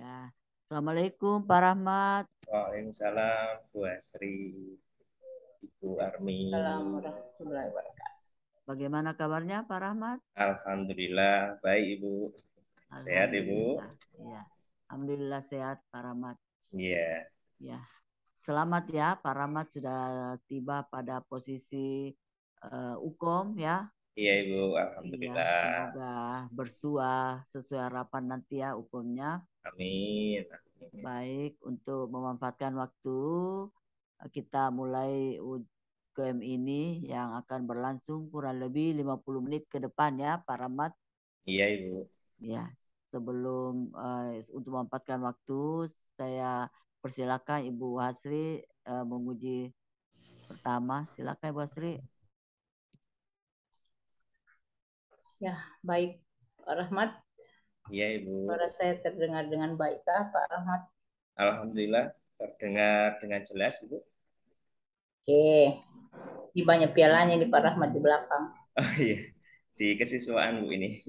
Ya. Assalamualaikum Pak Rahmat. Waalaikumsalam, Bu Asri, Ibu Armi. Assalamualaikum warahmatullahi wabarakatuh. Bagaimana kabarnya Pak Rahmat? Alhamdulillah, baik Ibu. Sehat Ibu? Alhamdulillah. Ya. Alhamdulillah sehat Pak Rahmat. Iya. Ya. Selamat ya Pak Rahmat sudah tiba pada posisi Ukom ya. Iya Ibu, Ya, Alhamdulillah. semoga bersuah sesuai harapan nanti ya Ukomnya. Amin. Baik, untuk memanfaatkan waktu kita mulai UKM ini yang akan berlangsung kurang lebih 50 menit ke depan ya Pak Rahmat. Iya Ibu. Ya, sebelum untuk memanfaatkan waktu, saya persilakan Ibu Hasri menguji pertama. Silakan Ibu Hasri. Ya, baik Pak Rahmat. Iya Ibu. Suara saya terdengar dengan baikkah Pak Rahmat? Alhamdulillah, terdengar dengan jelas Ibu. Oke, di banyak pialanya di Pak Rahmat di belakang. Oh iya, di kesiswaan Bu ini.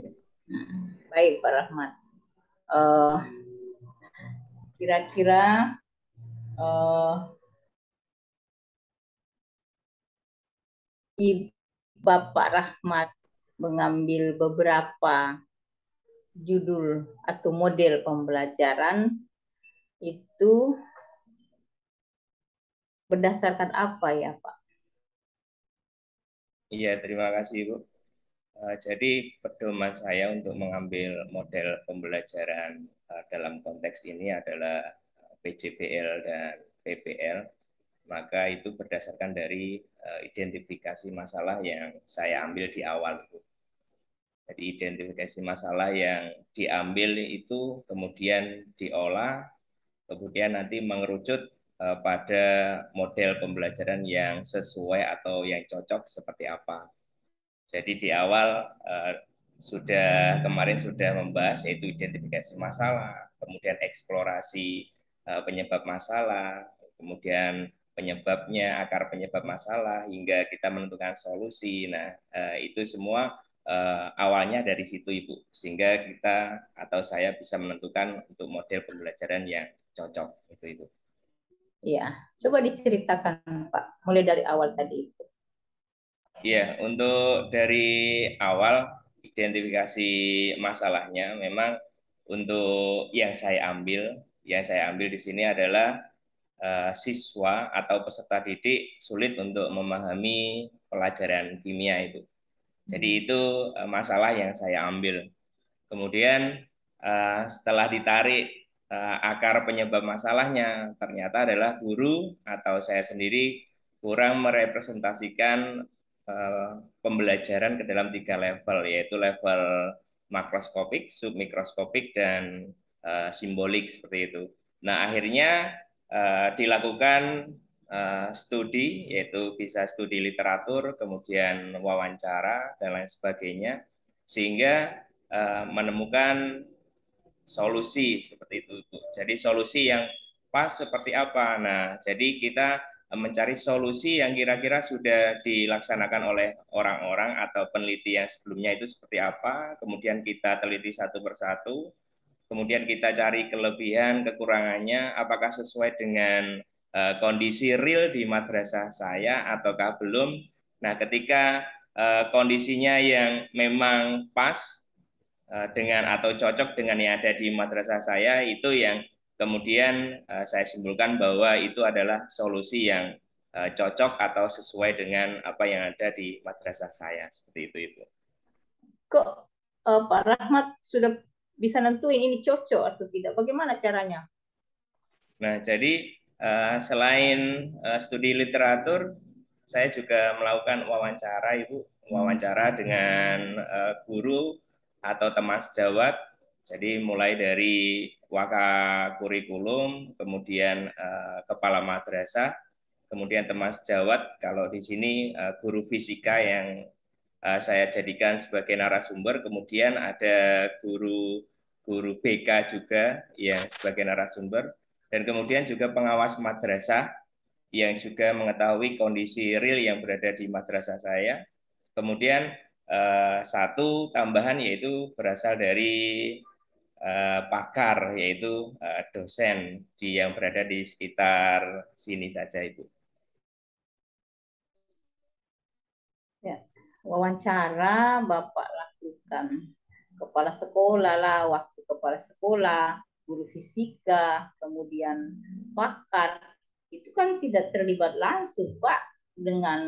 Baik Pak Rahmat. Kira-kira Bapak Rahmat mengambil beberapa judul atau model pembelajaran itu berdasarkan apa ya Pak? Iya, terima kasih Ibu. Jadi pedoman saya untuk mengambil model pembelajaran dalam konteks ini adalah PJBL dan PBL. Maka itu berdasarkan dari identifikasi masalah yang saya ambil di awal. Jadi identifikasi masalah yang diambil itu kemudian diolah, kemudian nanti mengerucut pada model pembelajaran yang sesuai atau yang cocok seperti apa. Jadi di awal kemarin sudah membahas yaitu identifikasi masalah, kemudian eksplorasi penyebab masalah, kemudian penyebabnya, akar penyebab masalah, hingga kita menentukan solusi. Nah, itu semua awalnya dari situ Ibu, sehingga kita atau saya bisa menentukan untuk model pembelajaran yang cocok itu Ibu. Iya, coba diceritakan Pak, mulai dari awal tadi itu. Iya, untuk dari awal identifikasi masalahnya memang untuk yang saya ambil di sini adalah siswa atau peserta didik sulit untuk memahami pelajaran kimia itu. Jadi itu masalah yang saya ambil. Kemudian setelah ditarik akar penyebab masalahnya, ternyata adalah guru atau saya sendiri kurang merepresentasikan pembelajaran ke dalam 3 level, yaitu level makroskopik, submikroskopik, dan simbolik seperti itu. Nah, akhirnya dilakukan studi, yaitu bisa studi literatur, kemudian wawancara, dan lain sebagainya, sehingga menemukan solusi seperti itu. Jadi solusi yang pas seperti apa? Nah, jadi kita mencari solusi yang kira-kira sudah dilaksanakan oleh orang-orang atau peneliti yang sebelumnya itu seperti apa, kemudian kita teliti satu persatu, kemudian kita cari kelebihan, kekurangannya, apakah sesuai dengan kondisi real di madrasah saya ataukah belum. Nah, ketika kondisinya yang memang pas dengan atau cocok dengan yang ada di madrasah saya, itu yang kemudian saya simpulkan bahwa itu adalah solusi yang cocok atau sesuai dengan apa yang ada di madrasah saya, seperti itu. Kok Pak Rahmat sudah bisa nentuin ini cocok atau tidak? Bagaimana caranya? Nah, jadi selain studi literatur, saya juga melakukan wawancara, Ibu, wawancara dengan guru atau teman sejawat. Jadi mulai dari waka kurikulum, kemudian kepala madrasah, kemudian teman sejawat. Kalau di sini guru fisika yang saya jadikan sebagai narasumber, kemudian ada guru BK juga yang sebagai narasumber, dan kemudian juga pengawas madrasah yang juga mengetahui kondisi real yang berada di madrasah saya. Kemudian satu tambahan yaitu berasal dari pakar, yaitu dosen yang berada di sekitar sini saja, Ibu. Ya, wawancara Bapak lakukan kepala sekolah lah, waktu kepala sekolah, guru fisika, kemudian pakar, itu kan tidak terlibat langsung Pak dengan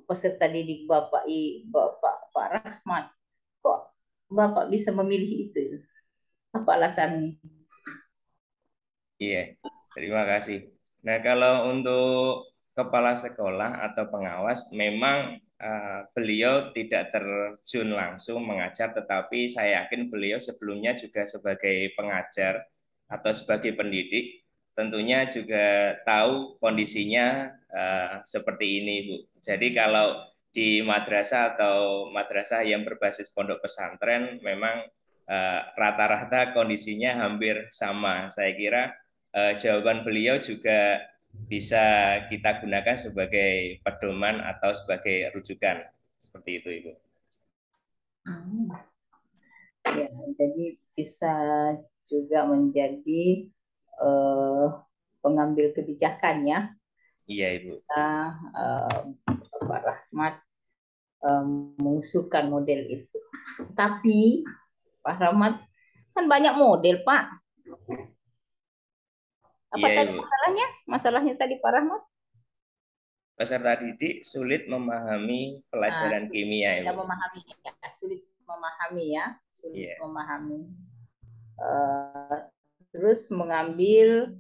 peserta didik Bapak Pak Rahmat. Kok Bapak bisa memilih itu? Apa alasannya? Iya, terima kasih. Nah, kalau untuk kepala sekolah atau pengawas, memang beliau tidak terjun langsung mengajar, tetapi saya yakin beliau sebelumnya juga sebagai pengajar atau sebagai pendidik, tentunya juga tahu kondisinya seperti ini, Bu. Jadi kalau di madrasah atau madrasah yang berbasis pondok pesantren, memang rata-rata kondisinya hampir sama. Saya kira jawaban beliau juga bisa kita gunakan sebagai pedoman atau sebagai rujukan. Seperti itu, Ibu. Ya, jadi bisa juga menjadi eh, pengambil kebijakan ya. Iya, Ibu. Pak Rahmat mengusulkan model itu. Tapi Pak Rahmat kan banyak model, Pak. Apa Iya, tadi Ibu. masalahnya? Masalahnya tadi Pak Rahmat? Peserta didik sulit memahami pelajaran kimia, Tidak Ibu. memahami, ya, sulit memahami ya, sulit Iya. memahami. Terus mengambil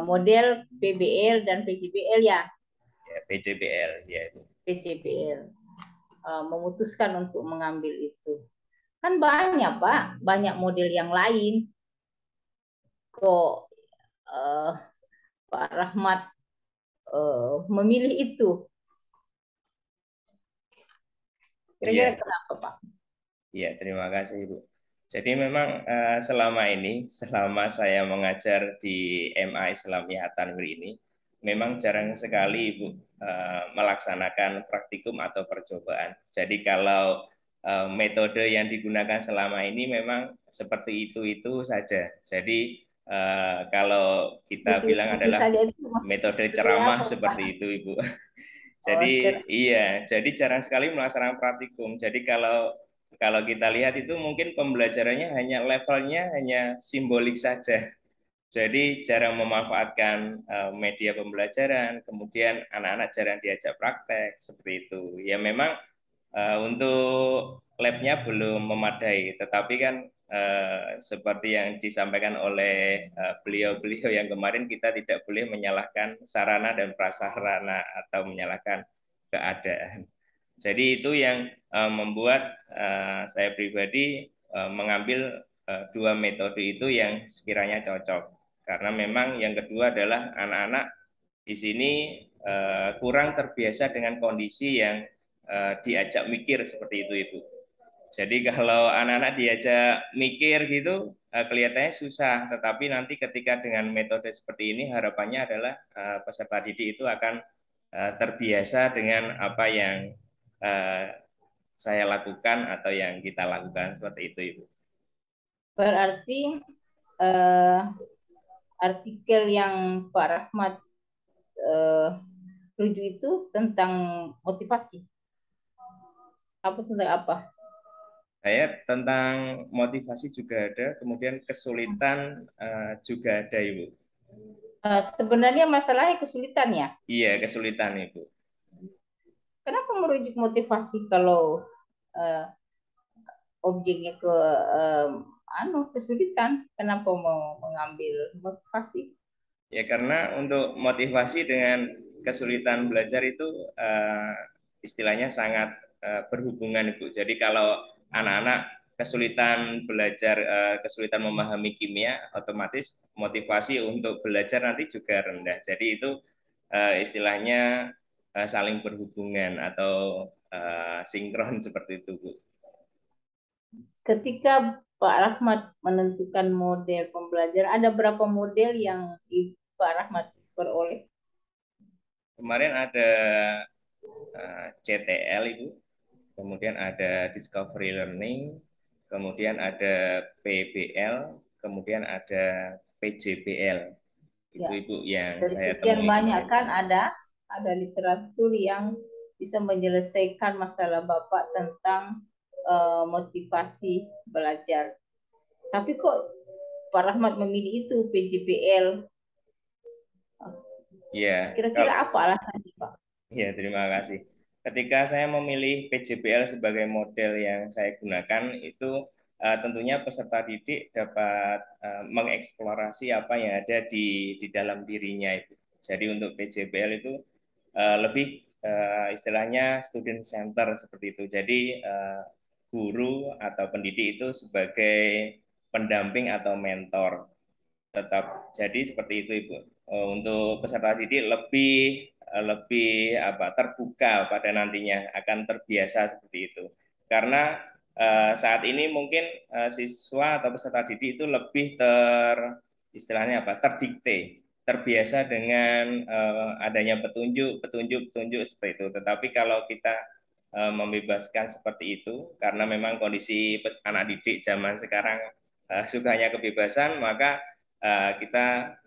model PBL dan PJBL ya. Ya, PJBL, ya, Ibu. PJBL memutuskan untuk mengambil itu. Kan banyak Pak, banyak model yang lain. Kok Pak Rahmat memilih itu? Kira-kira Iya. kenapa Pak? Iya, terima kasih, Ibu. Jadi memang selama ini, selama saya mengajar di MA Islamiyah Tanwir ini, memang jarang sekali Ibu melaksanakan praktikum atau percobaan. Jadi kalau metode yang digunakan selama ini memang seperti itu saja. Jadi kalau kita bilang Itu adalah saja itu metode ya, ceramah Pak. seperti itu, Ibu. Oh, Jadi iya, jadi jarang sekali melaksanakan praktikum. Jadi kalau kalau kita lihat itu mungkin pembelajarannya hanya levelnya hanya simbolik saja. Jadi jarang memanfaatkan media pembelajaran, kemudian anak-anak jarang diajak praktek seperti itu. Ya memang untuk labnya belum memadai, tetapi kan seperti yang disampaikan oleh beliau-beliau yang kemarin, kita tidak boleh menyalahkan sarana dan prasarana atau menyalahkan keadaan. Jadi itu yang membuat saya pribadi mengambil dua metode itu yang sekiranya cocok. Karena memang yang kedua adalah anak-anak di sini kurang terbiasa dengan kondisi yang diajak mikir seperti itu, Ibu. Jadi kalau anak-anak diajak mikir gitu kelihatannya susah, tetapi nanti ketika dengan metode seperti ini harapannya adalah peserta didik itu akan terbiasa dengan apa yang saya lakukan atau yang kita lakukan seperti itu, Ibu. berarti artikel yang Pak Rahmat rujuk itu tentang motivasi. Apa tentang apa? Saya tentang motivasi juga ada, kemudian kesulitan juga ada, Ibu. Sebenarnya masalahnya kesulitan ya. Iya, kesulitan, Ibu. Kenapa merujuk motivasi kalau objeknya ke kesulitan? Kenapa mau mengambil motivasi? Ya karena untuk motivasi dengan kesulitan belajar itu istilahnya sangat berhubungan, Ibu. Jadi kalau anak-anak kesulitan belajar, kesulitan memahami kimia, otomatis motivasi untuk belajar nanti juga rendah. Jadi itu istilahnya saling berhubungan atau sinkron seperti itu, Bu. Ketika Pak Rahmat menentukan model pembelajaran, ada berapa model yang Pak Rahmat peroleh? Kemarin ada CTL, Ibu. Kemudian ada Discovery Learning, kemudian ada PBL, kemudian ada PJBL. Itu Ya. Ibu yang Dari saya sekian temui banyak kemarin. kan ada literatur yang bisa menyelesaikan masalah Bapak tentang motivasi belajar. Tapi kok Pak Rahmat memilih itu PJBL? Ya, Kira-kira kalau apa alasannya, Pak? ya, terima kasih. Ketika saya memilih PJBL sebagai model yang saya gunakan, itu tentunya peserta didik dapat mengeksplorasi apa yang ada di dalam dirinya itu. Jadi untuk PJBL itu lebih istilahnya student center seperti itu. Jadi guru atau pendidik itu sebagai pendamping atau mentor tetap jadi seperti itu Ibu. Untuk peserta didik lebih terbuka pada nantinya akan terbiasa seperti itu. Karena saat ini mungkin siswa atau peserta didik itu lebih istilahnya terdikte, terbiasa dengan adanya petunjuk seperti itu. Tetapi kalau kita membebaskan seperti itu karena memang kondisi anak didik zaman sekarang sukanya kebebasan, maka kita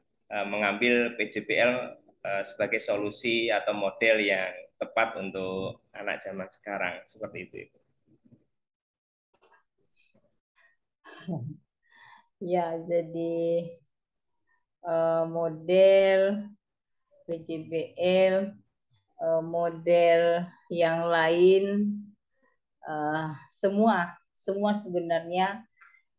mengambil PJBL sebagai solusi atau model yang tepat untuk anak zaman sekarang seperti itu. Ya, jadi model PJBL, model yang lain, semua sebenarnya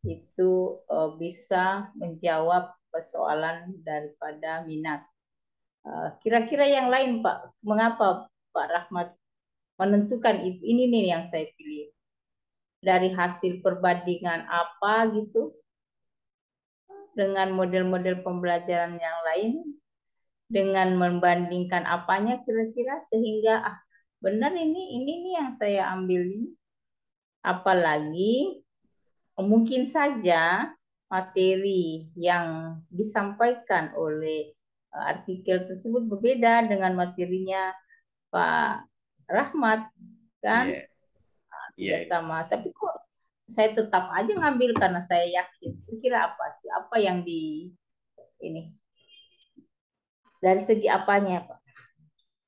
itu bisa menjawab persoalan daripada minat. Kira-kira yang lain, Pak, mengapa Pak Rahmat menentukan itu? Ini nih yang saya pilih. Dari hasil perbandingan apa gitu dengan model-model pembelajaran yang lain, dengan membandingkan apanya kira-kira sehingga benar ini nih yang saya ambil ini. Apalagi mungkin saja materi yang disampaikan oleh artikel tersebut berbeda dengan materinya Pak Rahmat, kan? Iya, Tidak iya. sama. Tapi kok saya tetap aja ngambil karena saya yakin. Kira apa yang di ini dari segi apanya, Pak?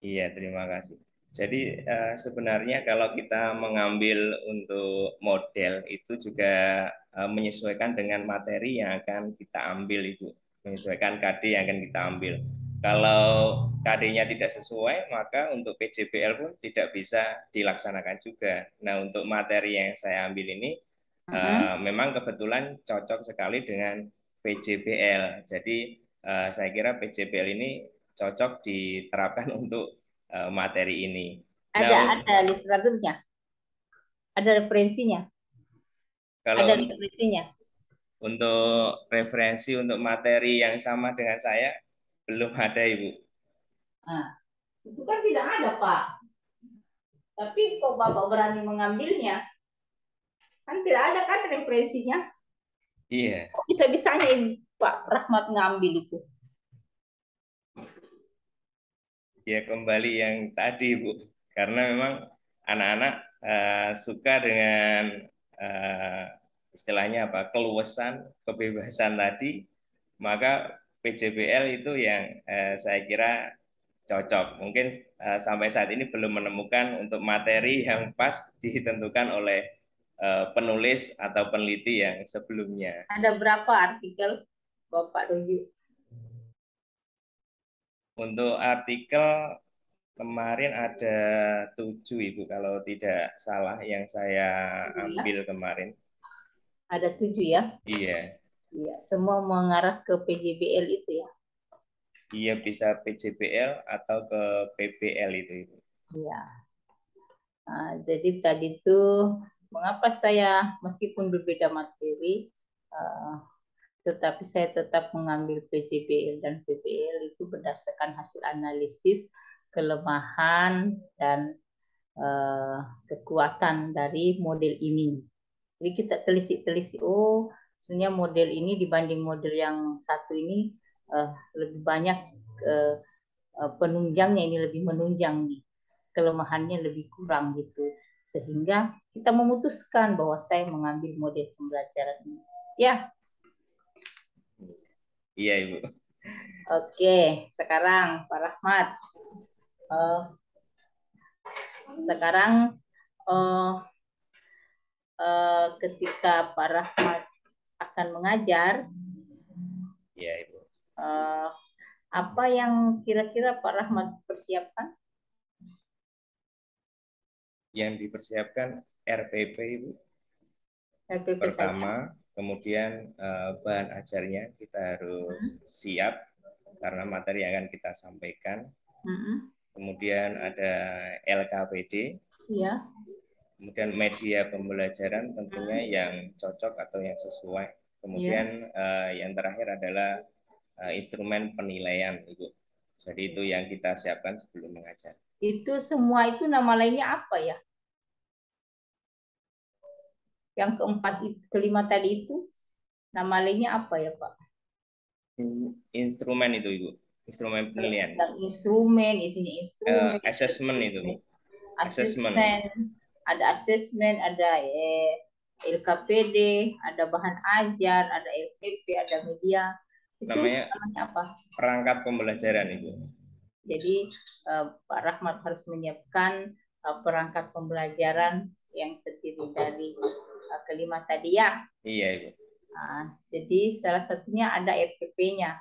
Iya, terima kasih. Jadi sebenarnya kalau kita mengambil untuk model itu juga menyesuaikan dengan materi yang akan kita ambil, Ibu. Menyesuaikan KD yang akan kita ambil. Kalau KD-nya tidak sesuai, maka untuk PJBL pun tidak bisa dilaksanakan juga. Nah, untuk materi yang saya ambil ini memang kebetulan cocok sekali dengan PJBL. Jadi saya kira PJBL ini cocok diterapkan untuk materi ini. Nah, Ada literaturnya, ada referensinya, kalau ada referensinya. untuk referensi untuk materi yang sama dengan saya belum ada, Ibu. Nah, itu kan tidak ada, Pak. Tapi kok Bapak berani mengambilnya? Kan tidak ada kan referensinya. Iya, Kok bisa-bisanya Pak Rahmat ngambil itu? ya kembali yang tadi, Bu. Karena memang anak-anak suka dengan uh, istilahnya keluasan, kebebasan tadi, maka PJBL itu yang saya kira cocok. Mungkin sampai saat ini belum menemukan untuk materi yang pas ditentukan oleh penulis atau peneliti yang sebelumnya. Ada berapa artikel Bapak rujuk? Untuk artikel kemarin ada 7, Ibu, kalau tidak salah yang saya Ya, ambil kemarin. ada 7 ya? Iya, Iya, semua mengarah ke PJBL itu ya? iya bisa PJBL atau ke PBL itu, Ibu. Iya. Nah, jadi tadi tuh mengapa saya meskipun berbeda materi, uh, tetapi saya tetap mengambil PJBL dan PBL itu berdasarkan hasil analisis kelemahan dan kekuatan dari model ini. Jadi kita telisik-telisik, oh sebenarnya model ini dibanding model yang satu ini lebih banyak penunjangnya, ini lebih menunjang nih, kelemahannya lebih kurang gitu. sehingga kita memutuskan bahwa saya mengambil model pembelajaran ini. Ya, Iya, Ibu. oke. Sekarang Pak Rahmat, sekarang ketika Pak Rahmat akan mengajar, Iya, Ibu. apa yang kira-kira Pak Rahmat persiapkan? Yang dipersiapkan RPP, Ibu. RPP Pertama, saja. kemudian bahan ajarnya kita harus siap karena materi yang akan kita sampaikan. Kemudian ada LKPD. Iya. Kemudian media pembelajaran tentunya yang cocok atau yang sesuai. Kemudian yang terakhir adalah instrumen penilaian, Ibu. Jadi itu yang kita siapkan sebelum mengajar. Itu semua itu nama lainnya apa ya? Yang kelima tadi itu nama lainnya apa ya, Pak? Instrumen itu, Ibu. Instrumen penilaian. Instrumen, isinya instrumen. Assessment itu, Bu. Assessment. Ada assessment, ada LKPD, ada bahan ajar, ada LPP, ada media. Itu namanya apa? Perangkat pembelajaran, Ibu. Jadi Pak Rahmat harus menyiapkan perangkat pembelajaran yang terdiri dari kelima tadi ya. Iya, Ibu. Jadi salah satunya ada RPP-nya.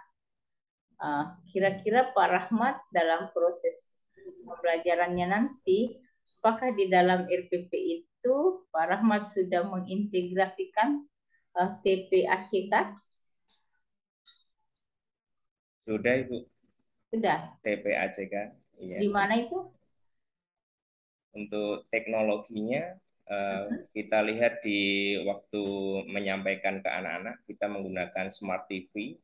Kira-kira Pak Rahmat dalam proses pembelajarannya nanti, apakah di dalam RPP itu Pak Rahmat sudah mengintegrasikan TPACK? Sudah, Ibu. Sudah. TPACK. Iya. Di mana itu? Untuk teknologinya kita lihat di waktu menyampaikan ke anak-anak, kita menggunakan Smart TV.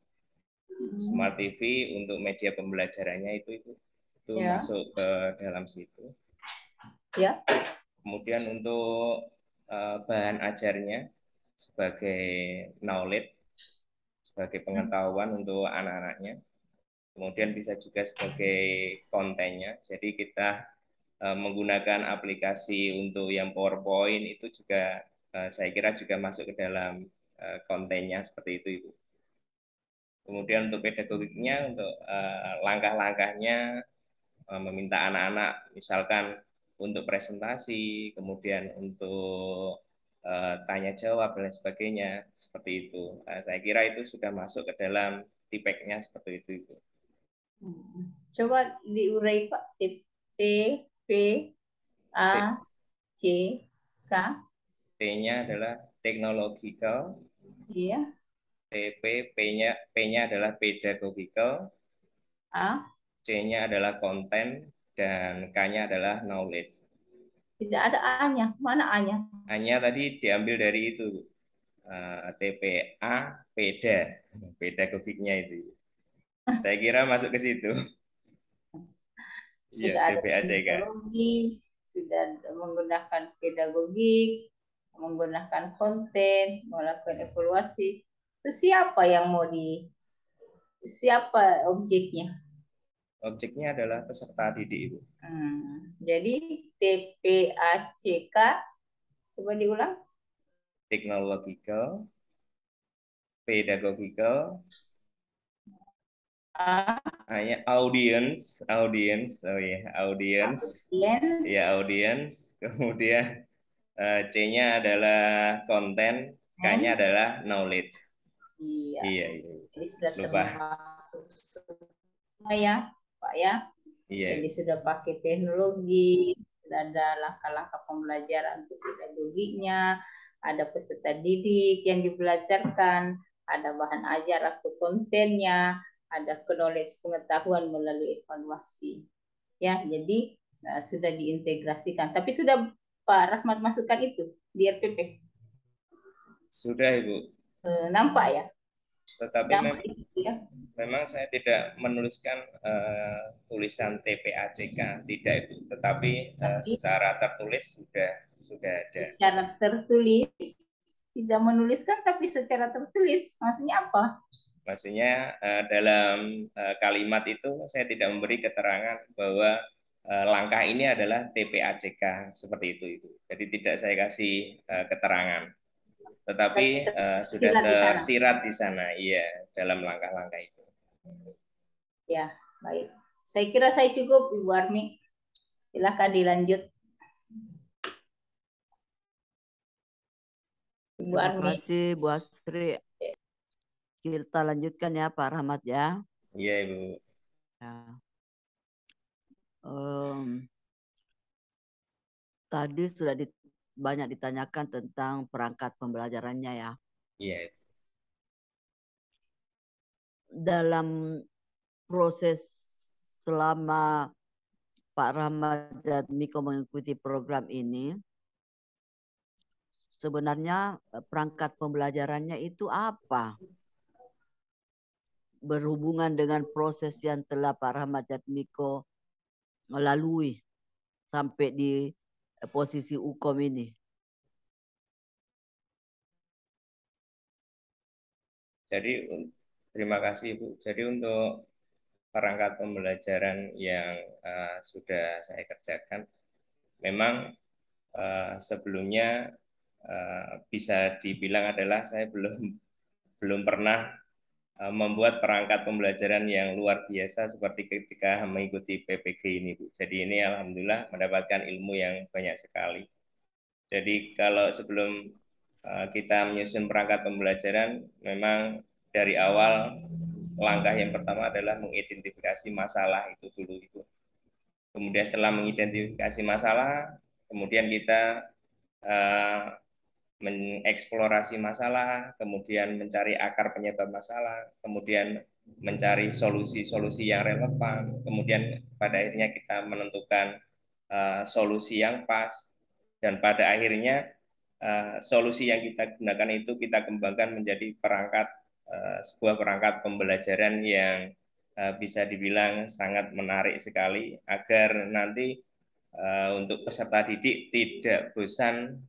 Smart TV untuk media pembelajarannya itu masuk ke dalam situ. Ya. Kemudian untuk bahan ajarnya sebagai knowledge, sebagai pengetahuan untuk anak-anaknya. Kemudian bisa juga sebagai kontennya. Jadi kita menggunakan aplikasi untuk yang PowerPoint itu juga saya kira juga masuk ke dalam kontennya seperti itu, Ibu. Kemudian untuk pedagogiknya, untuk langkah-langkahnya meminta anak-anak misalkan untuk presentasi, kemudian untuk tanya jawab dan sebagainya seperti itu. Saya kira itu sudah masuk ke dalam TPACK-nya seperti itu, Ibu. Coba diurai Pak. T P A C K. T-nya adalah technological. Iya. TP, P-nya adalah pedagogical. C-nya adalah content dan K-nya adalah knowledge. Tidak ada A-nya. Mana A-nya? A-nya tadi diambil dari itu. TPA, pedagogiknya itu. Saya kira masuk ke situ. Iya, Sudah ada TPACK. teknologi, sudah menggunakan pedagogik, menggunakan konten, melakukan evaluasi. Terus siapa siapa objeknya? Objeknya adalah peserta didik, Ibu. Jadi TPACK, coba diulang. Technological, pedagogical, audience, oh ya, audience, ya audience. Kemudian C-nya adalah konten, K-nya adalah knowledge. Iya. Jadi sudah lupa. Ya, Pak ya. Iya. Jadi sudah pakai teknologi, sudah ada langkah-langkah pembelajaran untuk pedagogiknya, ada peserta didik yang dibelajarkan, ada bahan ajar atau kontennya, ada knowledge pengetahuan melalui evaluasi. Ya, jadi sudah diintegrasikan. Tapi sudah Pak Rahmat masukkan itu di RPP? Sudah, Ibu. Nampak ya? Tetapi memang saya tidak menuliskan tulisan TPACK, tidak, Ibu. Tetapi secara tertulis sudah ada. Secara tertulis tidak menuliskan, tapi secara tertulis maksudnya apa? Maksudnya dalam kalimat itu saya tidak memberi keterangan bahwa langkah ini adalah TPACK seperti itu Ibu. Jadi tidak saya kasih keterangan, tetapi sudah Tersirat di sana. tersirat di sana, iya, dalam langkah-langkah itu. Ya, baik. Saya kira saya cukup, Ibu Armi. Silakan dilanjut. Ibu Terima Armi. kasih Bu Astri. Kita lanjutkan ya Pak Rahmat ya. Iya Ibu. Ya. Tadi sudah banyak ditanyakan tentang perangkat pembelajarannya ya. Iya. Dalam proses selama Pak Rahmat dan Miko mengikuti program ini, sebenarnya perangkat pembelajarannya itu apa? Berhubungan dengan proses yang telah Pak Rahmat dan Miko melalui sampai di posisi UKOM ini. Jadi terima kasih Bu. Jadi untuk perangkat pembelajaran yang sudah saya kerjakan, memang sebelumnya bisa dibilang adalah saya belum pernah membuat perangkat pembelajaran yang luar biasa seperti ketika mengikuti PPG ini Bu. Jadi ini alhamdulillah mendapatkan ilmu yang banyak sekali. Jadi kalau sebelum kita menyusun perangkat pembelajaran, memang dari awal langkah yang pertama adalah mengidentifikasi masalah itu dulu Ibu. Kemudian setelah mengidentifikasi masalah, kemudian kita mengeksplorasi masalah, kemudian mencari akar penyebab masalah, kemudian mencari solusi-solusi yang relevan, kemudian pada akhirnya kita menentukan solusi yang pas, dan pada akhirnya solusi yang kita gunakan itu kita kembangkan menjadi sebuah perangkat pembelajaran yang bisa dibilang sangat menarik sekali agar nanti untuk peserta didik tidak bosan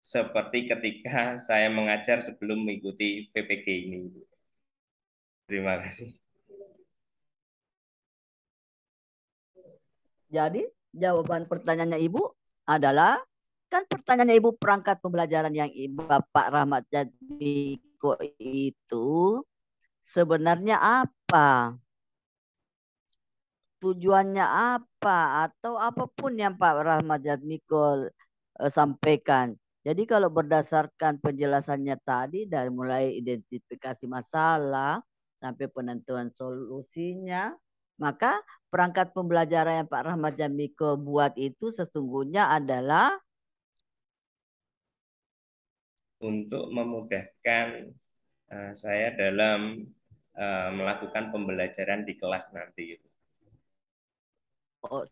seperti ketika saya mengajar sebelum mengikuti PPG ini. Terima kasih. Jadi jawaban pertanyaannya Ibu adalah, kan pertanyaannya Ibu perangkat pembelajaran yang Bapak Rahmat dan Miko itu sebenarnya apa? Tujuannya apa? Atau apapun yang Pak Rahmat dan Miko sampaikan. Jadi kalau berdasarkan penjelasannya tadi dari mulai identifikasi masalah sampai penentuan solusinya, maka perangkat pembelajaran yang Pak Rahmat dan Miko buat itu sesungguhnya adalah untuk memudahkan saya dalam melakukan pembelajaran di kelas nanti.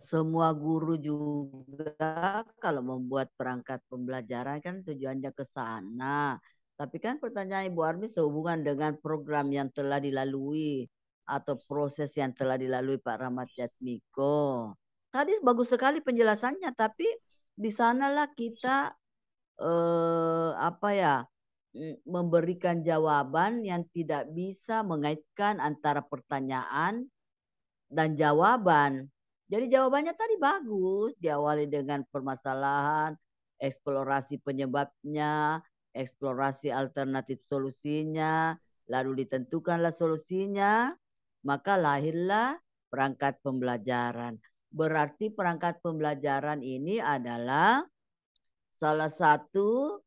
semua guru juga kalau membuat perangkat pembelajaran kan tujuannya ke sana. Tapi kan pertanyaan Ibu Armi sehubungan dengan program yang telah dilalui atau proses yang telah dilalui Pak Rahmat Jatmiko. Tadi bagus sekali penjelasannya, tapi di sanalah kita memberikan jawaban yang tidak bisa mengaitkan antara pertanyaan dan jawaban. Jadi jawabannya tadi bagus, diawali dengan permasalahan, eksplorasi penyebabnya, eksplorasi alternatif solusinya, lalu ditentukanlah solusinya, maka lahirlah perangkat pembelajaran. Berarti perangkat pembelajaran ini adalah salah satu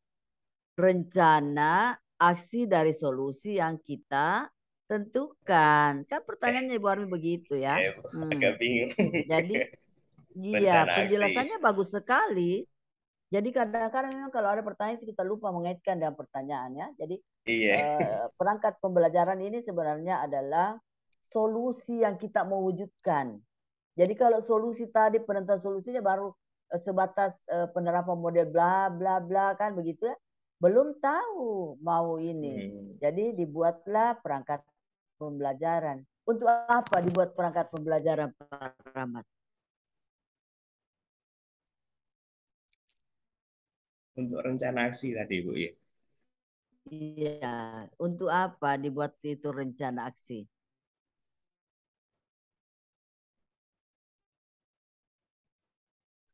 rencana aksi dari solusi yang kita tentukan. Kan pertanyaannya Ibu Armi begitu ya. Agak bingung. Jadi iya, Rencana aksi. penjelasannya bagus sekali. Jadi kadang-kadang memang kalau ada pertanyaan itu kita lupa mengaitkan dengan pertanyaannya. Jadi Iya. perangkat pembelajaran ini sebenarnya adalah solusi yang kita mau wujudkan. Jadi kalau solusi tadi penentuan solusinya baru sebatas penerapan model bla bla bla kan begitu ya. Belum tahu mau ini. Jadi dibuatlah perangkat pembelajaran. Untuk apa dibuat perangkat pembelajaran Pak Rahmat? Untuk rencana aksi tadi Bu ya. Iya, untuk apa dibuat itu rencana aksi?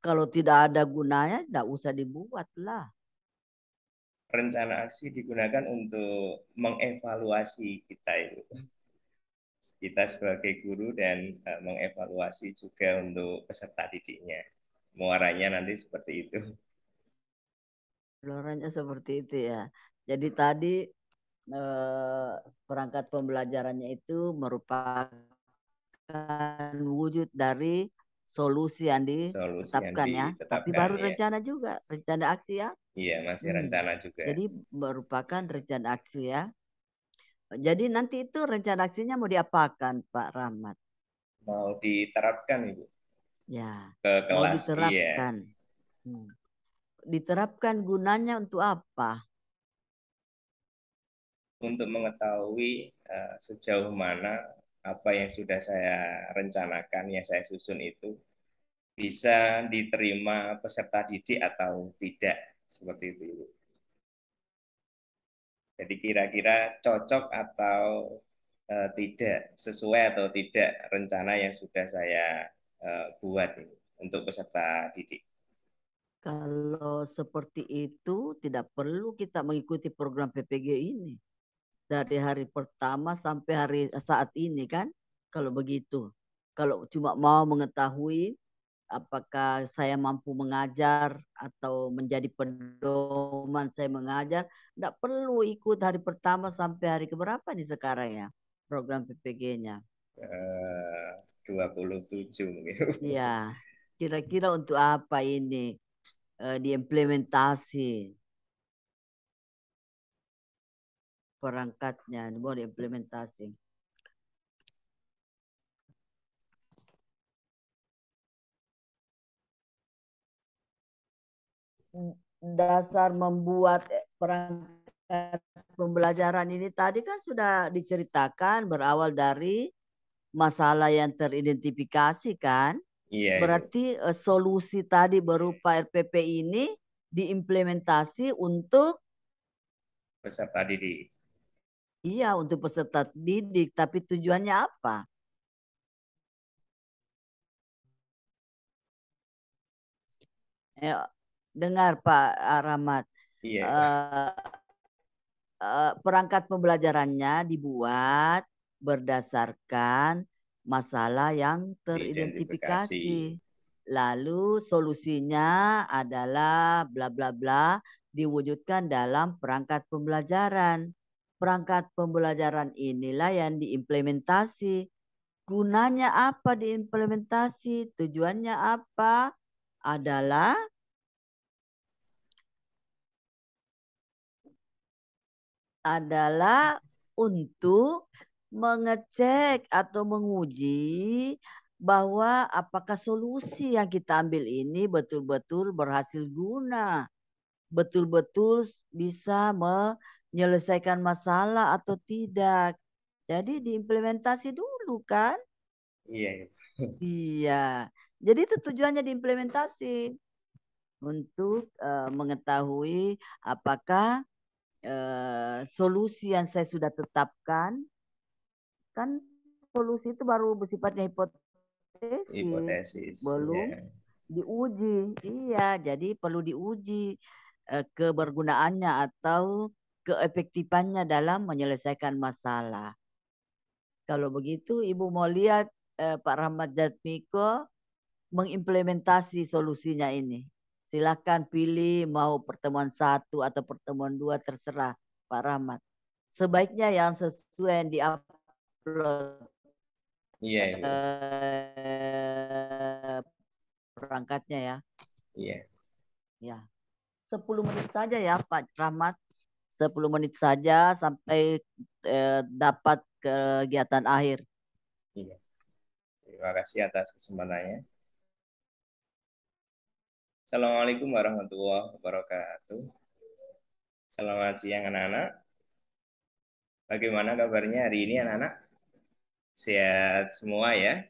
Kalau tidak ada gunanya, tidak usah dibuat lah. Rencana aksi digunakan untuk mengevaluasi kita itu. Kita sebagai guru dan mengevaluasi juga untuk peserta didiknya. Muaranya nanti seperti itu. Loranya seperti itu ya. Jadi tadi perangkat pembelajarannya itu merupakan wujud dari solusi yang Solusi yang ditetapkan ya. Tapi ditetapkan baru ya. rencana juga, rencana aksi ya. Iya, masih rencana juga. Jadi merupakan rencana aksi ya. Jadi nanti itu rencana aksinya mau diapakan Pak Rahmat? Mau diterapkan Ibu Ya, ke mau kelas, iya. diterapkan. Diterapkan gunanya untuk apa? Untuk mengetahui sejauh mana apa yang sudah saya rencanakan, yang saya susun itu bisa diterima peserta didik atau tidak, seperti itu Ibu. Jadi kira-kira cocok atau tidak, sesuai atau tidak rencana yang sudah saya buat ini untuk peserta didik. Kalau seperti itu tidak perlu kita mengikuti program PPG ini dari hari pertama sampai hari saat ini kan? Kalau begitu, kalau cuma mau mengetahui apakah saya mampu mengajar atau menjadi pedoman saya mengajar, tidak perlu ikut hari pertama sampai hari keberapa nih sekarang ya program PPG-nya. 27 mungkin. Ya, kira-kira untuk apa ini diimplementasi perangkatnya, mau diimplementasi. Dasar membuat perangkat pembelajaran ini tadi kan sudah diceritakan berawal dari masalah yang teridentifikasi kan. Iya, Ibu. Berarti solusi tadi berupa RPP ini diimplementasi untuk Peserta didik. iya untuk peserta didik, tapi tujuannya apa? Dengar Pak Rahmat, Iya, eh, perangkat pembelajarannya dibuat berdasarkan masalah yang diidentifikasi. teridentifikasi. Lalu solusinya adalah bla bla bla diwujudkan dalam perangkat pembelajaran. Perangkat pembelajaran inilah yang diimplementasi. Gunanya apa diimplementasi? Tujuannya apa? Adalah untuk mengecek atau menguji bahwa apakah solusi yang kita ambil ini betul-betul berhasil guna, betul-betul bisa menyelesaikan masalah atau tidak. Jadi diimplementasi dulu kan? Iya. Iya. Jadi itu tujuannya diimplementasi untuk mengetahui apakah solusi yang saya sudah tetapkan, kan solusi itu baru bersifatnya hipotesis, Hipotesis. belum Ya. diuji. Iya, jadi perlu diuji kebergunaannya atau keefektifannya dalam menyelesaikan masalah. Kalau begitu Ibu mau lihat Pak Rahmat Jatmiko mengimplementasi solusinya ini. Silakan pilih mau pertemuan 1 atau pertemuan 2 terserah Pak Rahmat. Sebaiknya yang sesuai yang diupload Iya, Ibu. perangkatnya ya. Iya. Ya. 10 menit saja ya Pak Rahmat. 10 menit saja sampai dapat kegiatan akhir. Iya. Terima kasih atas kesempatannya. Assalamualaikum warahmatullahi wabarakatuh. Selamat siang anak-anak. Bagaimana kabarnya hari ini anak-anak? Sehat semua ya?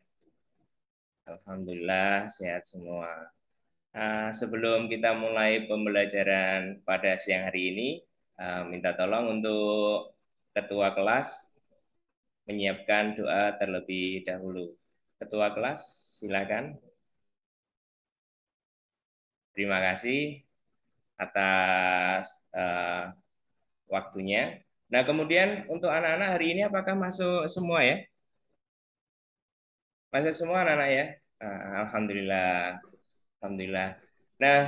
Alhamdulillah sehat semua. Sebelum kita mulai pembelajaran pada siang hari ini, minta tolong untuk ketua kelas menyiapkan doa terlebih dahulu. Ketua kelas, silakan. Terima kasih atas waktunya. Nah, kemudian untuk anak-anak hari ini apakah masuk semua ya? Masuk semua anak-anak ya? Alhamdulillah. Alhamdulillah. Nah,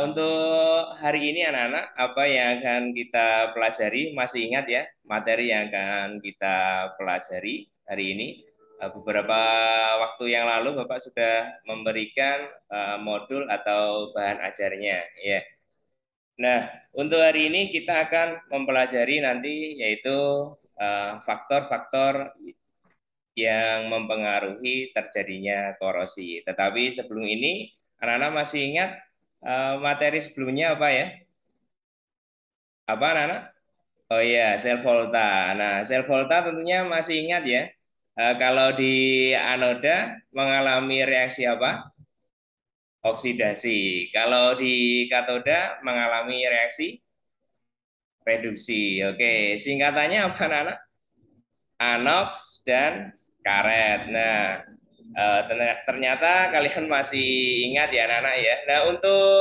untuk hari ini anak-anak, apa yang akan kita pelajari? Masih ingat ya materi yang akan kita pelajari hari ini? Beberapa waktu yang lalu Bapak sudah memberikan modul atau bahan ajarnya, ya. Nah, untuk hari ini kita akan mempelajari nanti yaitu faktor-faktor yang mempengaruhi terjadinya korosi. Tetapi sebelum ini, anak-anak masih ingat materi sebelumnya apa ya? Apa anak-anak? Oh iya, sel volta. Nah, sel volta tentunya masih ingat ya. Kalau di anoda mengalami reaksi apa? Oksidasi. Kalau di katoda mengalami reaksi reduksi. Oke, singkatannya apa anak-anak? Anoks dan karet. Nah, ternyata kalian masih ingat ya anak-anak ya. Nah, untuk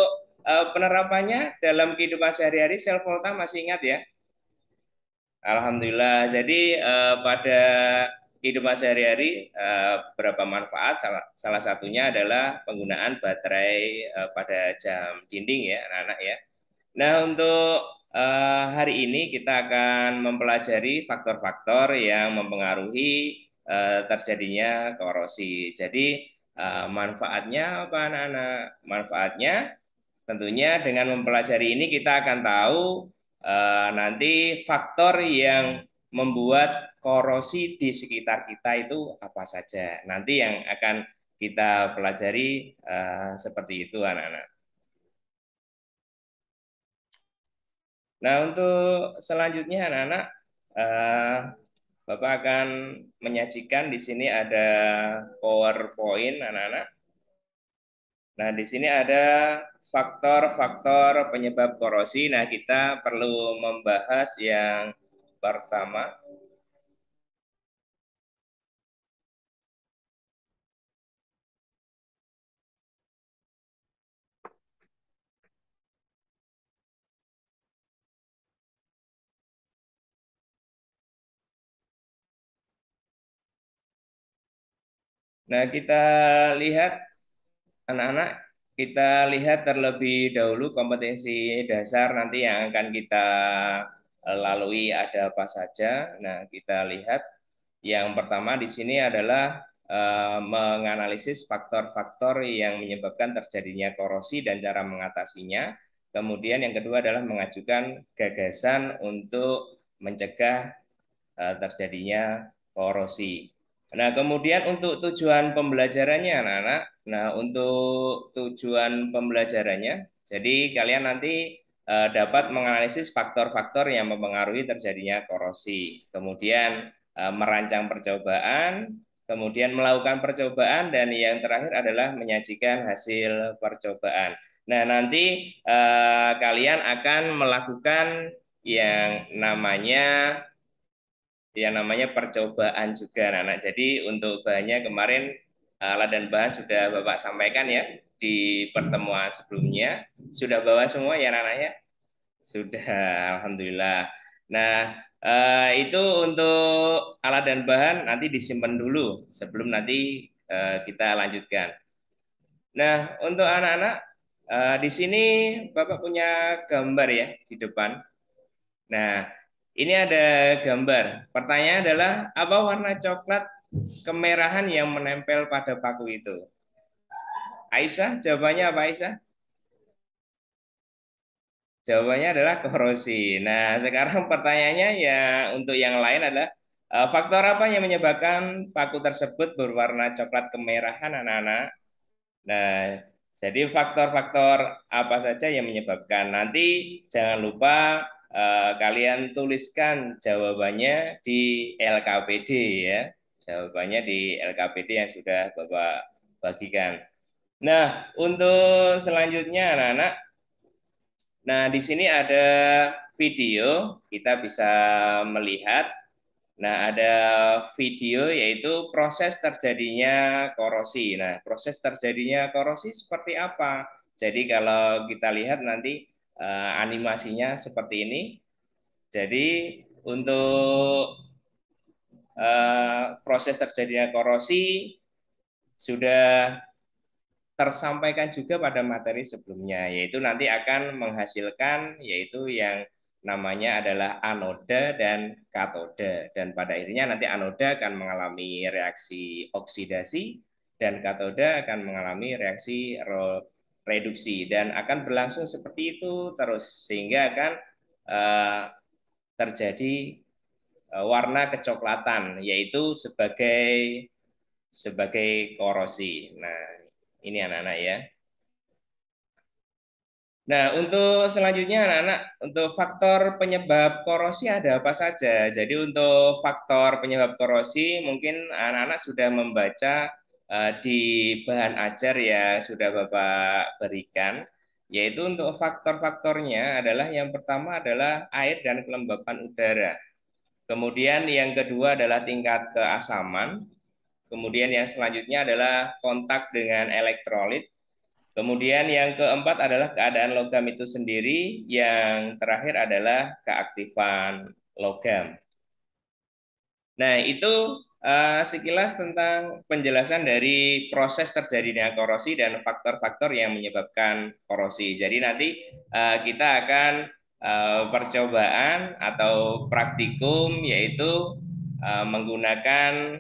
penerapannya dalam kehidupan sehari-hari sel volta masih ingat ya? Alhamdulillah. Jadi pada kehidupan sehari-hari beberapa manfaat salah satunya adalah penggunaan baterai pada jam dinding ya anak-anak ya. Nah, untuk hari ini kita akan mempelajari faktor-faktor yang mempengaruhi terjadinya korosi. Jadi manfaatnya apa anak-anak? Manfaatnya tentunya dengan mempelajari ini kita akan tahu nanti faktor yang membuat korosi di sekitar kita itu apa saja. Nanti yang akan kita pelajari seperti itu anak-anak. Nah, untuk selanjutnya anak-anak, Bapak akan menyajikan di sini ada PowerPoint anak-anak. Nah, di sini ada faktor-faktor penyebab korosi. Nah, kita perlu membahas yang pertama. Nah, kita lihat anak-anak, kita lihat terlebih dahulu kompetensi dasar nanti yang akan kita lalui ada apa saja. Nah, kita lihat yang pertama di sini adalah menganalisis faktor-faktor yang menyebabkan terjadinya korosi dan cara mengatasinya. Kemudian yang kedua adalah mengajukan gagasan untuk mencegah terjadinya korosi. Nah, kemudian untuk tujuan pembelajarannya, anak-anak. Nah, untuk tujuan pembelajarannya, jadi kalian nanti dapat menganalisis faktor-faktor yang mempengaruhi terjadinya korosi. Kemudian merancang percobaan, kemudian melakukan percobaan, dan yang terakhir adalah menyajikan hasil percobaan. Nah, nanti kalian akan melakukan yang namanya percobaan juga anak-anak. Jadi untuk bahannya kemarin alat dan bahan sudah Bapak sampaikan ya di pertemuan sebelumnya. Sudah bawa semua ya anak-anak ya? Sudah, alhamdulillah. Nah, itu untuk alat dan bahan nanti disimpan dulu sebelum nanti kita lanjutkan. Nah, untuk anak-anak di sini Bapak punya gambar ya di depan. Nah, ini ada gambar. Pertanyaan adalah apa warna coklat kemerahan yang menempel pada paku itu? Aisyah, jawabannya apa Aisyah? Jawabannya adalah korosi. Nah, sekarang pertanyaannya ya untuk yang lain adalah faktor apa yang menyebabkan paku tersebut berwarna coklat kemerahan anak-anak? Nah, jadi faktor-faktor apa saja yang menyebabkan. Nanti jangan lupa kalian tuliskan jawabannya di LKPD ya. Jawabannya di LKPD yang sudah Bapak bagikan. Nah, untuk selanjutnya anak-anak, nah di sini ada video, kita bisa melihat. Nah, ada video yaitu proses terjadinya korosi. Nah, proses terjadinya korosi seperti apa? Jadi kalau kita lihat nanti animasinya seperti ini. Jadi untuk proses terjadinya korosi sudah tersampaikan juga pada materi sebelumnya, yaitu nanti akan menghasilkan yaitu yang namanya adalah anoda dan katoda, dan pada akhirnya nanti anoda akan mengalami reaksi oksidasi dan katoda akan mengalami reaksi reduksi, dan akan berlangsung seperti itu terus sehingga akan terjadi warna kecoklatan, yaitu sebagai korosi. Nah, ini anak-anak ya. Nah, untuk selanjutnya anak-anak, untuk faktor penyebab korosi ada apa saja? Jadi untuk faktor penyebab korosi mungkin anak-anak sudah membaca di bahan ajar ya sudah Bapak berikan, yaitu untuk faktor-faktornya adalah yang pertama adalah air dan kelembapan udara. Kemudian yang kedua adalah tingkat keasaman. Kemudian yang selanjutnya adalah kontak dengan elektrolit. Kemudian yang keempat adalah keadaan logam itu sendiri. Yang terakhir adalah keaktifan logam. Nah, itu sekilas tentang penjelasan dari proses terjadinya korosi dan faktor-faktor yang menyebabkan korosi. Jadi nanti kita akan percobaan atau praktikum, yaitu menggunakan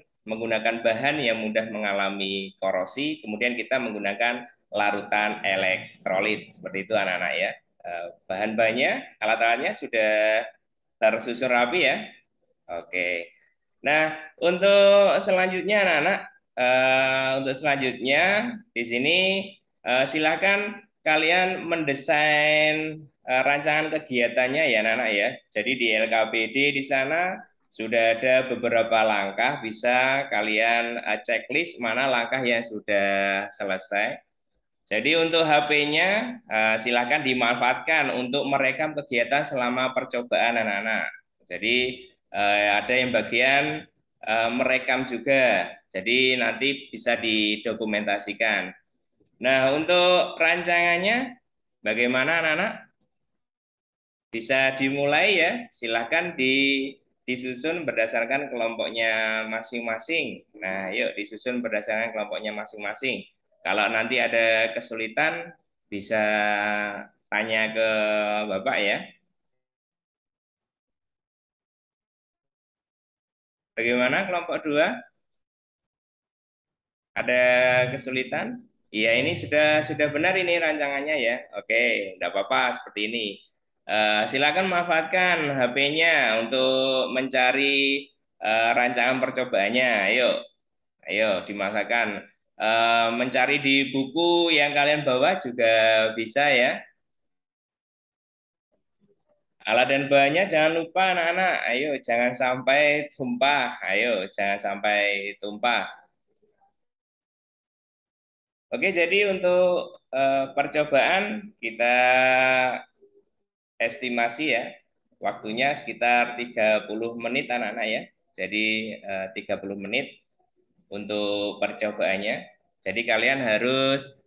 bahan yang mudah mengalami korosi, kemudian kita menggunakan larutan elektrolit seperti itu anak-anak ya. Bahan-bahannya, alat-alatnya sudah tersusun rapi ya. Oke. Nah, untuk selanjutnya anak-anak, untuk selanjutnya di sini silakan kalian mendesain rancangan kegiatannya ya anak-anak ya. Jadi di LKPD di sana sudah ada beberapa langkah, bisa kalian checklist mana langkah yang sudah selesai. Jadi untuk HP-nya silakan dimanfaatkan untuk merekam kegiatan selama percobaan anak-anak. Jadi ada yang bagian merekam juga. Jadi nanti bisa didokumentasikan. Nah, untuk rancangannya bagaimana anak-anak? Bisa dimulai ya. Silakan disusun berdasarkan kelompoknya masing-masing. Nah, yuk disusun berdasarkan kelompoknya masing-masing. Kalau nanti ada kesulitan, bisa tanya ke Bapak ya. Bagaimana kelompok 2? Ada kesulitan? Iya, ini sudah benar ini rancangannya ya. Oke, tidak apa-apa seperti ini. Silakan manfaatkan HP-nya untuk mencari rancangan percobaannya. Ayo dimanfaatkan. Mencari di buku yang kalian bawa juga bisa ya. Alat dan bahannya jangan lupa anak-anak. Ayo jangan sampai tumpah. Ayo jangan sampai tumpah. Oke, jadi untuk percobaan kita estimasi ya. Waktunya sekitar 30 menit anak-anak ya. Jadi 30 menit untuk percobaannya. Jadi kalian harus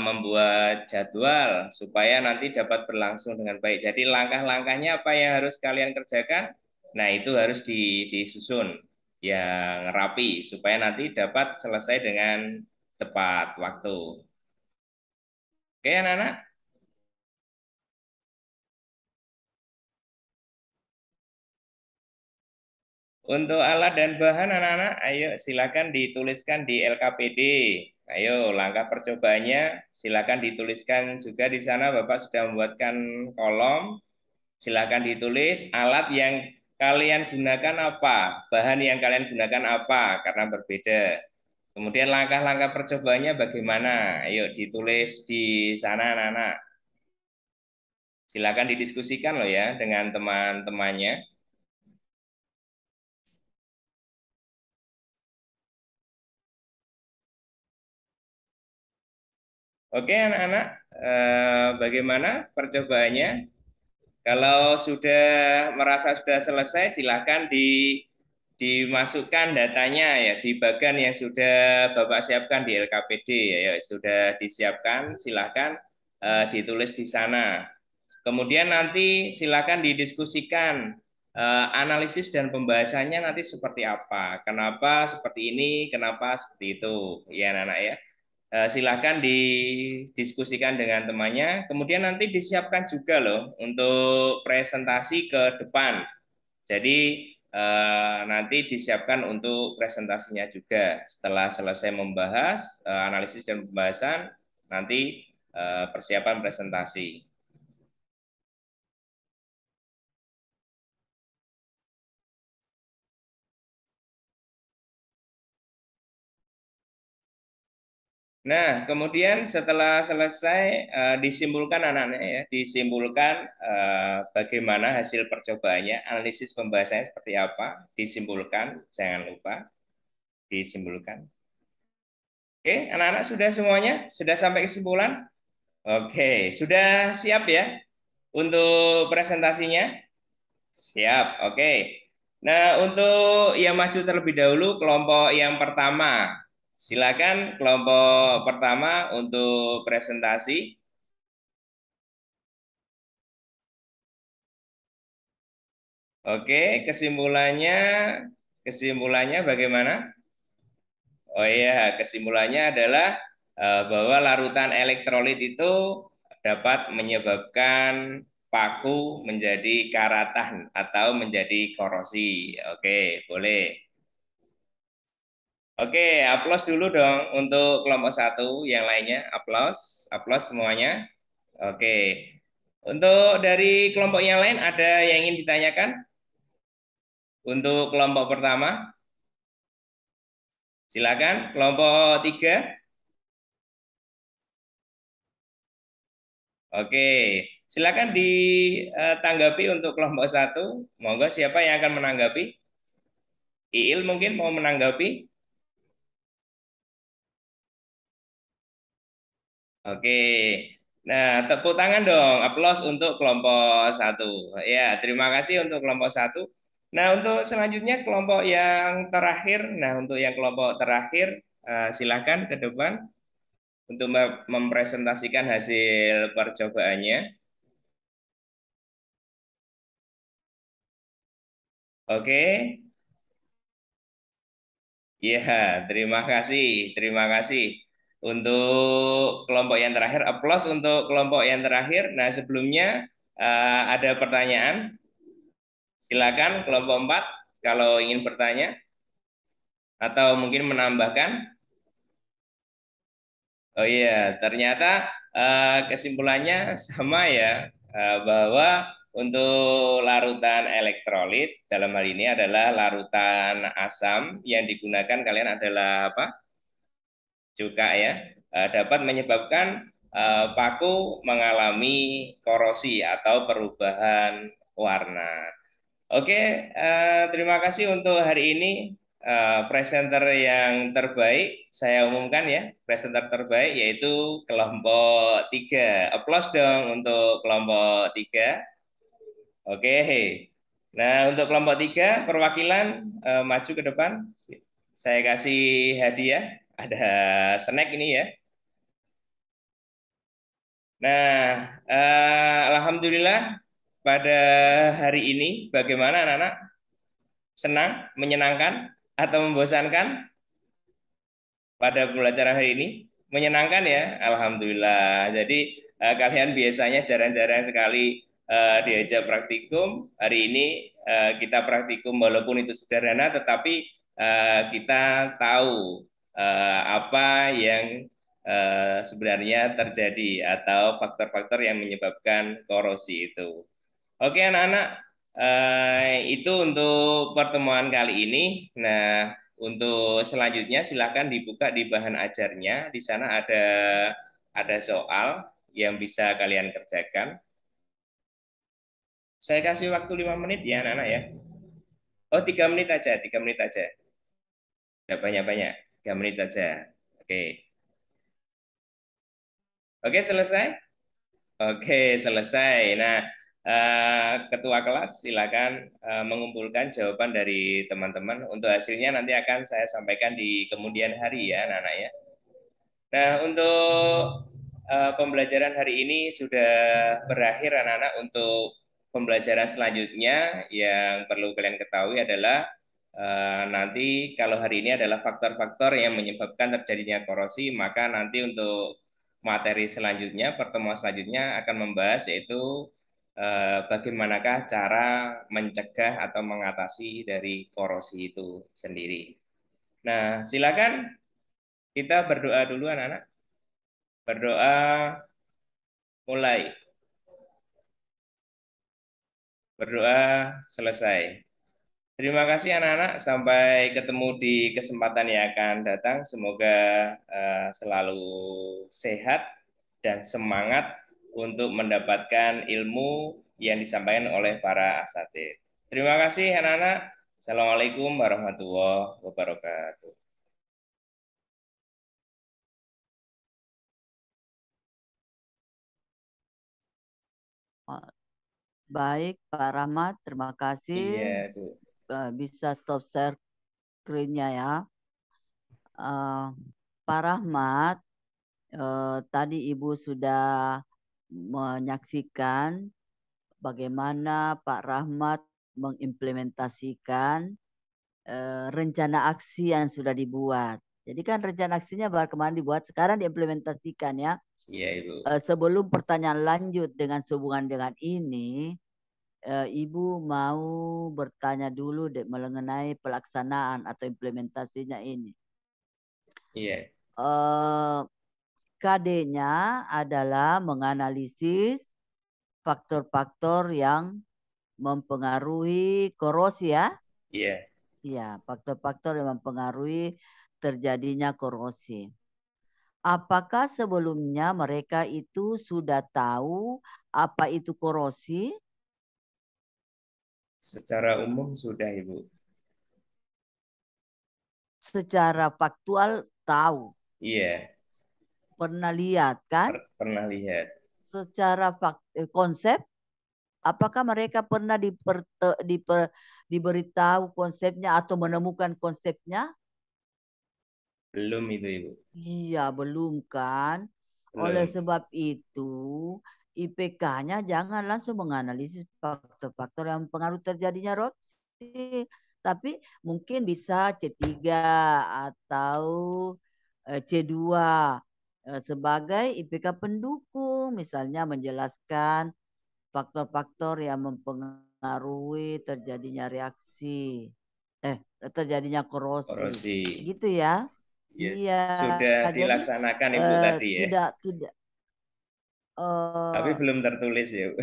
membuat jadwal supaya nanti dapat berlangsung dengan baik. Jadi langkah-langkahnya apa yang harus kalian kerjakan? Nah, itu harus disusun yang rapi supaya nanti dapat selesai dengan tepat waktu. Oke, anak-anak? Untuk alat dan bahan anak-anak, ayo silakan dituliskan di LKPD. Ayo langkah percobaannya silakan dituliskan juga di sana. Bapak sudah membuatkan kolom. Silakan ditulis alat yang kalian gunakan apa, bahan yang kalian gunakan apa karena berbeda. Kemudian langkah-langkah percobaannya bagaimana? Ayo ditulis di sana anak-anak. Silakan didiskusikan loh ya dengan teman-temannya. Oke anak-anak, bagaimana percobaannya? Kalau sudah merasa sudah selesai, silakan dimasukkan datanya ya di bagian yang sudah Bapak siapkan di LKPD ya, sudah disiapkan, silakan ditulis di sana. Kemudian nanti silakan didiskusikan analisis dan pembahasannya nanti seperti apa. Kenapa seperti ini, kenapa seperti itu. Ya, anak-anak ya. Silakan didiskusikan dengan temannya. Kemudian nanti disiapkan juga loh untuk presentasi ke depan. Jadi nanti disiapkan untuk presentasinya juga. Setelah selesai membahas analisis dan pembahasan, nanti persiapan presentasi. Nah, kemudian setelah selesai disimpulkan anak-anak ya, disimpulkan bagaimana hasil percobaannya, analisis pembahasannya seperti apa, disimpulkan, jangan lupa disimpulkan. Oke, anak-anak sudah semuanya? Sudah sampai kesimpulan? Oke, sudah siap ya untuk presentasinya? Siap, oke. Nah, untuk yang maju terlebih dahulu, kelompok yang pertama. Silakan kelompok pertama untuk presentasi. Oke, kesimpulannya bagaimana? Oh iya, kesimpulannya adalah bahwa larutan elektrolit itu dapat menyebabkan paku menjadi karatan atau menjadi korosi. Oke, boleh. Oke, aplaus dulu dong untuk kelompok satu, yang lainnya aplaus semuanya. Oke, untuk dari kelompok yang lain ada yang ingin ditanyakan? Untuk kelompok pertama, silakan. Kelompok tiga, oke, silakan ditanggapi untuk kelompok satu. Monggo siapa yang akan menanggapi? Iil mungkin mau menanggapi? Oke, nah tepuk tangan dong, aplaus untuk kelompok satu. Ya, terima kasih untuk kelompok satu. Nah, untuk selanjutnya kelompok yang terakhir. Nah, untuk yang kelompok terakhir, silakan ke depan untuk mempresentasikan hasil percobaannya. Oke, ya, terima kasih untuk kelompok yang terakhir. Aplaus untuk kelompok yang terakhir. Nah, sebelumnya ada pertanyaan. Silakan kelompok 4 kalau ingin bertanya atau mungkin menambahkan. Oh iya, ternyata kesimpulannya sama ya, bahwa untuk larutan elektrolit dalam hal ini adalah larutan asam yang digunakan kalian adalah apa? Cuka ya, dapat menyebabkan paku mengalami korosi atau perubahan warna. Oke, terima kasih untuk hari ini. Presenter yang terbaik saya umumkan ya, presenter terbaik yaitu kelompok 3. Aplaus dong untuk kelompok 3. Oke, nah untuk kelompok 3 perwakilan maju ke depan. Saya kasih hadiah, ada snack ini ya. Nah, alhamdulillah pada hari ini bagaimana anak-anak? Senang, menyenangkan, atau membosankan pada pembelajaran hari ini? Menyenangkan ya, alhamdulillah. Jadi kalian biasanya jarang-jarang sekali diajak praktikum. Hari ini kita praktikum walaupun itu sederhana, tetapi kita tahu apa yang sebenarnya terjadi atau faktor-faktor yang menyebabkan korosi itu. Oke anak-anak, itu untuk pertemuan kali ini. Nah, untuk selanjutnya silakan dibuka di bahan ajarnya. Di sana ada soal yang bisa kalian kerjakan. Saya kasih waktu 5 menit ya anak-anak ya. Oh 3 menit aja, 3 menit aja. Tidak banyak-banyak, 3 menit saja. Oke. Oke selesai? Oke, selesai. Nah, ketua kelas silakan mengumpulkan jawaban dari teman-teman. Untuk hasilnya nanti akan saya sampaikan di kemudian hari ya, anak-anak ya. Nah, untuk pembelajaran hari ini sudah berakhir anak-anak. Untuk pembelajaran selanjutnya yang perlu kalian ketahui adalah nanti kalau hari ini adalah faktor-faktor yang menyebabkan terjadinya korosi, maka nanti untuk materi selanjutnya, pertemuan selanjutnya akan membahas yaitu bagaimanakah cara mencegah atau mengatasi dari korosi itu sendiri. Nah, silakan kita berdoa dulu anak-anak. Berdoa mulai. Berdoa selesai. Terima kasih anak-anak. Sampai ketemu di kesempatan yang akan datang. Semoga selalu sehat dan semangat untuk mendapatkan ilmu yang disampaikan oleh para asatidz. Terima kasih anak-anak. Assalamualaikum warahmatullahi wabarakatuh. Baik, Pak Rahmat, terima kasih. Iya, Bu. Bisa stop share screen-nya ya. Pak Rahmat, tadi Ibu sudah menyaksikan bagaimana Pak Rahmat mengimplementasikan rencana aksi yang sudah dibuat. Jadi kan rencana aksinya baru kemarin dibuat, sekarang diimplementasikan ya. Iya, Ibu. Sebelum pertanyaan lanjut dengan sehubungan dengan ini, Ibu mau bertanya dulu mengenai pelaksanaan atau implementasinya ini. Iya. KD-nya adalah menganalisis faktor-faktor yang mempengaruhi korosi ya. Iya. Iya, faktor-faktor yang mempengaruhi terjadinya korosi. Apakah sebelumnya mereka itu sudah tahu apa itu korosi? Secara umum sudah, Ibu. Secara faktual tahu. Iya. Pernah lihat kan? Pernah lihat. Secara konsep, apakah mereka pernah diberitahu konsepnya atau menemukan konsepnya? Belum itu, Ibu. Iya, belum kan? Belum. Oleh sebab itu, IPK-nya jangan langsung menganalisis faktor-faktor yang mempengaruhi terjadinya korupsi, tapi mungkin bisa C3 atau C2 sebagai IPK pendukung, misalnya menjelaskan faktor-faktor yang mempengaruhi terjadinya reaksi, terjadinya korosi, gitu ya. Yes. Iya, sudah jadi dilaksanakan Ibu tadi ya. Tidak. Tapi belum tertulis ya, Bu.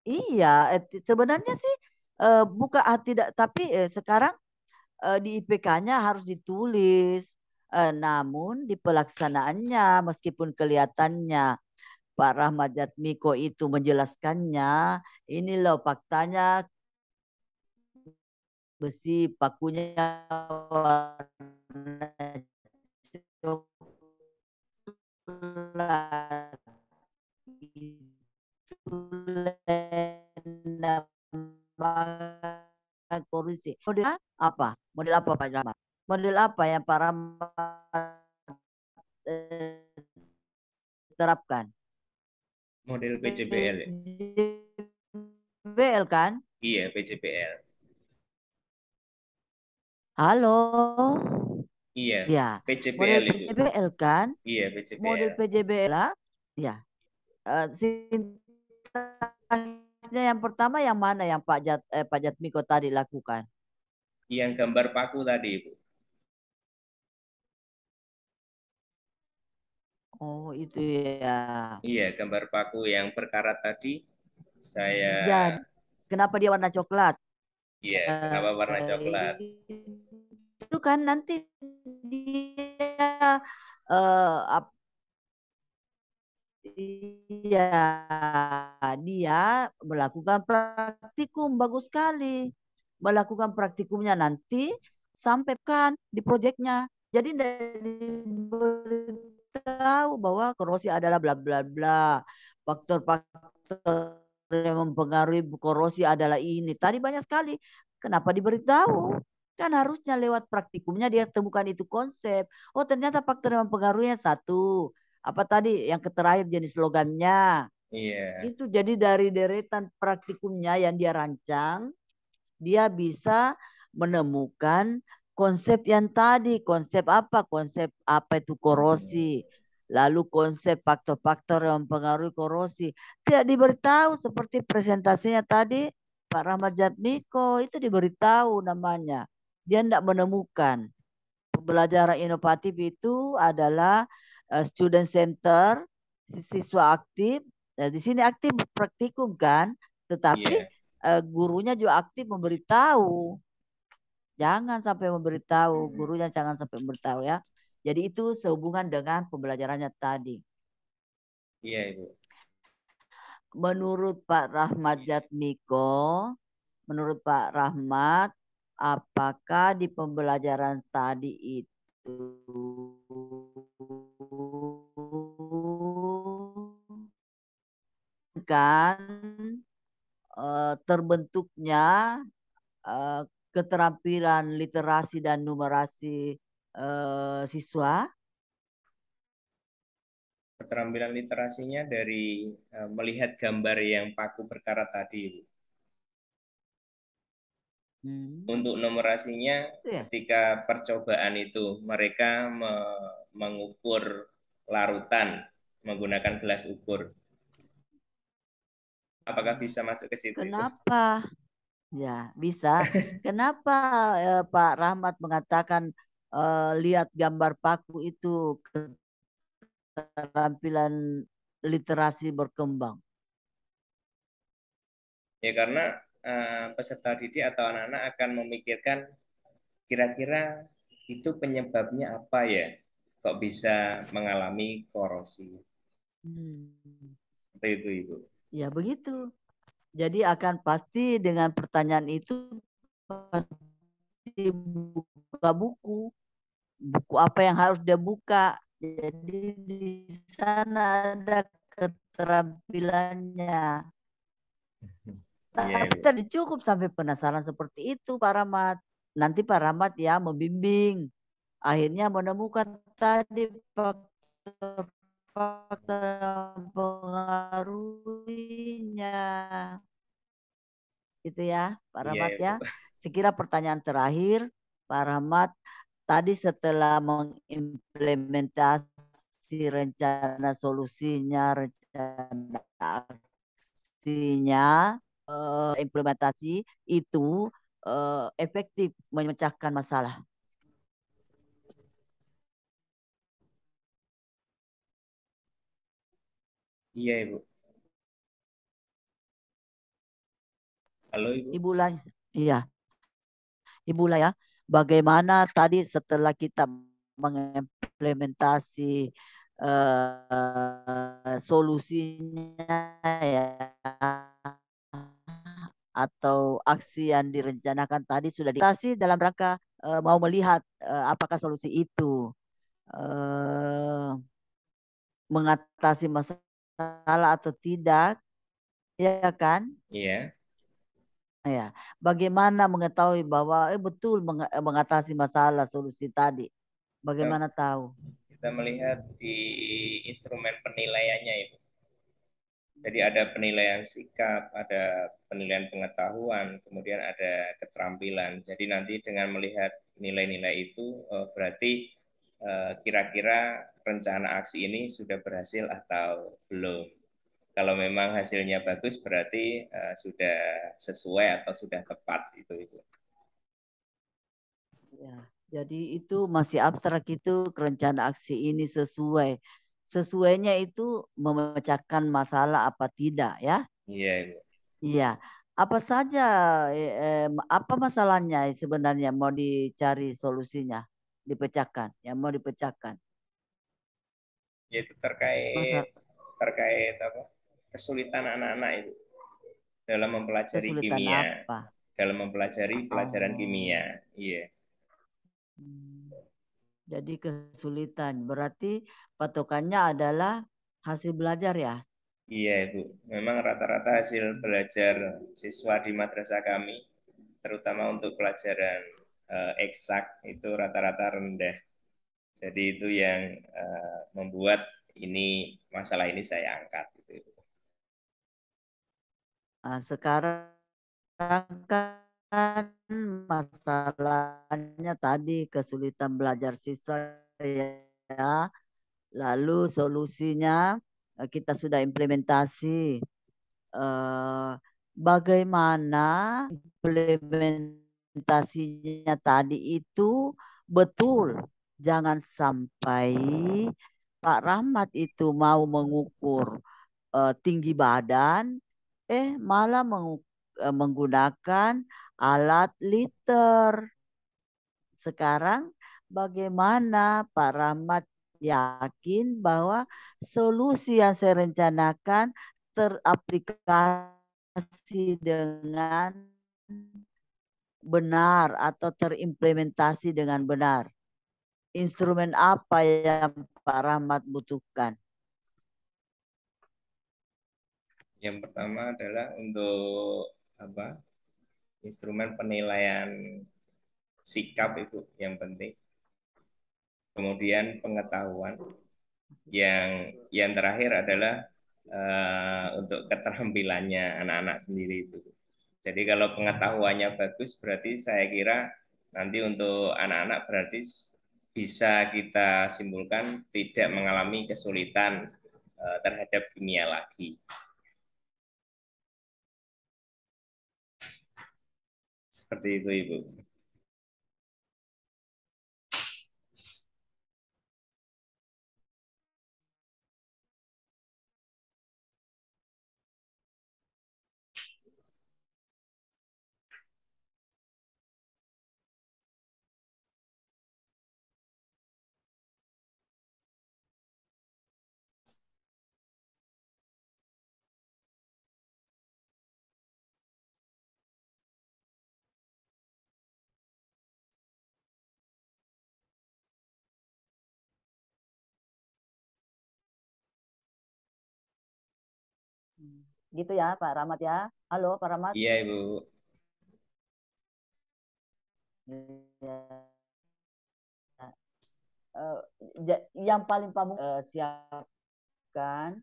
Iya, sebenarnya sih buka tidak, tapi sekarang di IPK-nya harus ditulis. Namun di pelaksanaannya, meskipun kelihatannya Pak Rahmat Jatmiko itu menjelaskannya, ini loh faktanya besi pakunya warna coklat. Korupsi. Model apa? Model apa Pak Rahmat? Model apa yang Pak Rahmat terapkan? Model PJBL. PJBL kan? Iya, PJBL. Halo. Iya, Ya, PJBL model Ibu. PJBL kan? Iya, PJBL. Model PJBL lah. Ya. Sintasnya yang pertama yang mana yang Pak Jatmiko tadi lakukan? Yang gambar paku tadi, Ibu. Oh, itu ya. Iya, gambar paku yang berkarat tadi saya. Jadi, kenapa dia warna coklat? Iya, kenapa warna coklat? Itu kan nanti dia iya, dia melakukan praktikum, bagus sekali. Melakukan praktikumnya nanti sampaikan di proyeknya. Jadi tahu bahwa korosi adalah bla bla bla. Faktor-faktor yang mempengaruhi korosi adalah ini. Tadi banyak sekali. Kenapa diberitahu? Kan harusnya lewat praktikumnya dia temukan itu konsep. Oh ternyata faktor yang mempengaruhinya satu. Apa tadi yang terakhir jenis logamnya. Iya. Itu jadi dari deretan praktikumnya yang dia rancang, dia bisa menemukan konsep yang tadi. Konsep apa? Konsep apa itu korosi. Lalu konsep faktor-faktor yang mempengaruhi korosi. Tidak diberitahu seperti presentasinya tadi Pak Rahmat Jatmiko itu diberitahu namanya. Dia tidak menemukan. Pembelajaran inovatif itu adalah student center, siswa aktif. Nah, di sini aktif praktikum kan, tetapi Iya. gurunya juga aktif memberitahu. Jangan sampai memberitahu, gurunya jangan sampai memberitahu ya. Jadi itu sehubungan dengan pembelajarannya tadi. Iya, Ibu. Menurut Pak Rahmat Jatmiko, menurut Pak Rahmat, apakah di pembelajaran tadi itu kan terbentuknya eh, keterampilan literasi dan numerasi siswa? Keterampilan literasinya dari melihat gambar yang paku berkarat tadi, Ibu. Untuk numerasinya, Itu ya? ketika percobaan itu mereka mengukur larutan menggunakan gelas ukur. Apakah bisa masuk ke situ, Ibu? Kenapa? Ya, bisa. Kenapa Pak Rahmat mengatakan lihat gambar paku itu keterampilan literasi berkembang? Ya karena peserta didik atau anak-anak akan memikirkan kira-kira itu penyebabnya apa ya? Kok bisa mengalami korosi? Hmm. Seperti itu, Ibu. Ya begitu. Jadi akan pasti dengan pertanyaan itu pasti buka buku. Buku apa yang harus dia buka. Jadi di sana ada keterampilannya. Iya, Tapi Ibu. tadi cukup sampai penasaran seperti itu Pak Rahmat. Nanti Pak Rahmat ya membimbing. Akhirnya menemukan tadi faktor-faktor yang mempengaruhinya. Gitu ya Pak Iya, Rahmat ya. Ibu. Sekira pertanyaan terakhir Pak Rahmat. Tadi setelah mengimplementasi rencana solusinya, rencana aksinya, implementasi itu efektif memecahkan masalah. Iya, Ibu. Halo, Ibu. Ibu Lai, iya, Ibu Lai ya. Bagaimana tadi setelah kita mengimplementasi solusinya ya atau aksi yang direncanakan tadi sudah dikasih dalam rangka mau melihat apakah solusi itu eh, mengatasi masalah atau tidak, ya kan? Iya. Ya, bagaimana mengetahui bahwa betul mengatasi masalah solusi tadi? Kita, Bagaimana tahu? kita melihat di instrumen penilaiannya, Ibu. Jadi ada penilaian sikap, ada penilaian pengetahuan, kemudian ada keterampilan. Jadi nanti dengan melihat nilai-nilai itu berarti kira-kira rencana aksi ini sudah berhasil atau belum. Kalau memang hasilnya bagus berarti sudah sesuai atau sudah tepat itu. Ya, jadi itu masih abstrak itu rencana aksi ini sesuai. Sesuainya itu memecahkan masalah apa tidak ya? Iya, Ibu. Iya. Apa saja apa masalahnya sebenarnya mau dicari solusinya, dipecahkan, yang mau dipecahkan. Yaitu terkait Masa terkait apa? Kesulitan anak-anak itu dalam mempelajari kesulitan kimia, apa? dalam mempelajari pelajaran Oh. kimia. Iya. Jadi kesulitan. Berarti patokannya adalah hasil belajar ya. Iya, Ibu. Memang rata-rata hasil belajar siswa di madrasah kami, terutama untuk pelajaran eksak itu rata-rata rendah. Jadi itu yang membuat ini masalah ini saya angkat. Gitu. Nah, sekarang kan masalahnya tadi kesulitan belajar siswa ya. Lalu solusinya kita sudah implementasi. Bagaimana implementasinya tadi itu betul. Jangan sampai Pak Rahmat itu mau mengukur tinggi badan, malah menggunakan alat liter. Sekarang bagaimana Pak Rahmat yakin bahwa solusi yang saya rencanakan teraplikasi dengan benar atau terimplementasi dengan benar? Instrumen apa yang Pak Rahmat butuhkan? Yang pertama adalah untuk apa? Instrumen penilaian sikap itu yang penting. Kemudian pengetahuan. Yang terakhir adalah untuk keterampilannya anak-anak sendiri itu. Jadi kalau pengetahuannya bagus berarti saya kira nanti untuk anak-anak berarti bisa kita simpulkan tidak mengalami kesulitan terhadap kimia lagi. Seperti itu, Ibu. Gitu ya Pak Rahmat ya. Halo Pak Rahmat. Iya, Ibu. Yang paling kamu siapkan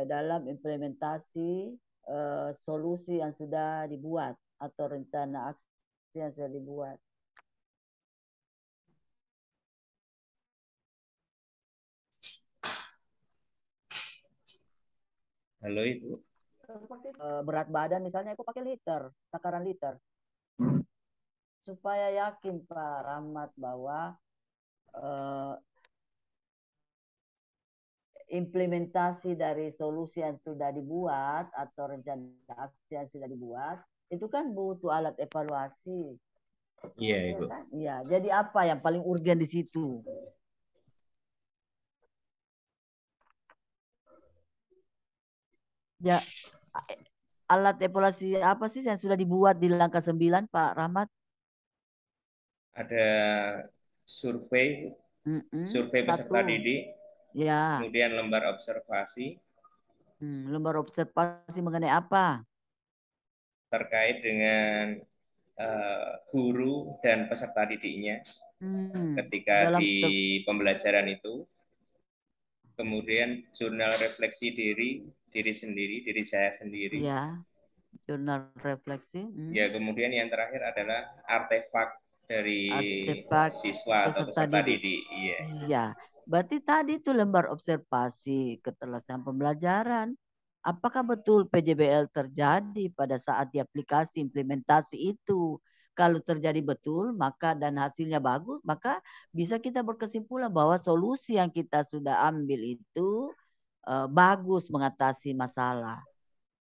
dalam implementasi solusi yang sudah dibuat atau rencana aksi yang sudah dibuat. Halo, Ibu. Berat badan misalnya aku pakai liter, takaran liter. Supaya yakin Pak Rahmat bahwa implementasi dari solusi yang sudah dibuat atau rencana aksi yang sudah dibuat itu kan butuh alat evaluasi. Iya, Ibu. Iya, jadi apa yang paling urgen di situ? Ya, alat evaluasi apa sih yang sudah dibuat di langkah 9 Pak Rahmat? Ada survei, survei peserta didik, ya. Kemudian lembar observasi. Lembar observasi mengenai apa? Terkait dengan guru dan peserta didiknya ketika di pembelajaran itu. Kemudian jurnal refleksi diri sendiri, diri saya sendiri. Ya, jurnal refleksi. Ya, kemudian yang terakhir adalah artefak dari siswa atau peserta didik. Iya. Iya, berarti tadi itu lembar observasi keterlaksanaan pembelajaran. Apakah betul PJBL terjadi pada saat diaplikasi implementasi itu? Kalau terjadi betul, maka dan hasilnya bagus, maka bisa kita berkesimpulan bahwa solusi yang kita sudah ambil itu bagus mengatasi masalah.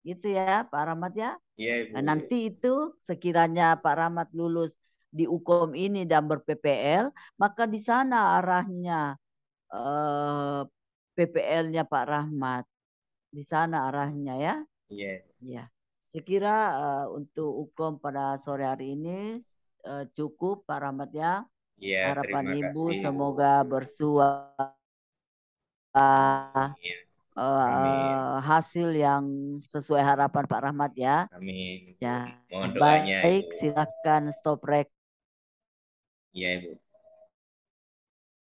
Gitu ya Pak Rahmat ya. Iya, Ibu. Nah, nanti itu sekiranya Pak Rahmat lulus di UKOM ini dan ber-PPL, maka di sana arahnya PPL-nya Pak Rahmat. Di sana arahnya ya. Iya. Ya. Sekira untuk UKOM pada sore hari ini cukup Pak Rahmat ya. Ya, harapan terima Ibu kasih. semoga bersuara hasil yang sesuai harapan Pak Rahmat ya. Amin. Ya. Mohon doanya. Baik, silakan stop rek. Iya, Ibu.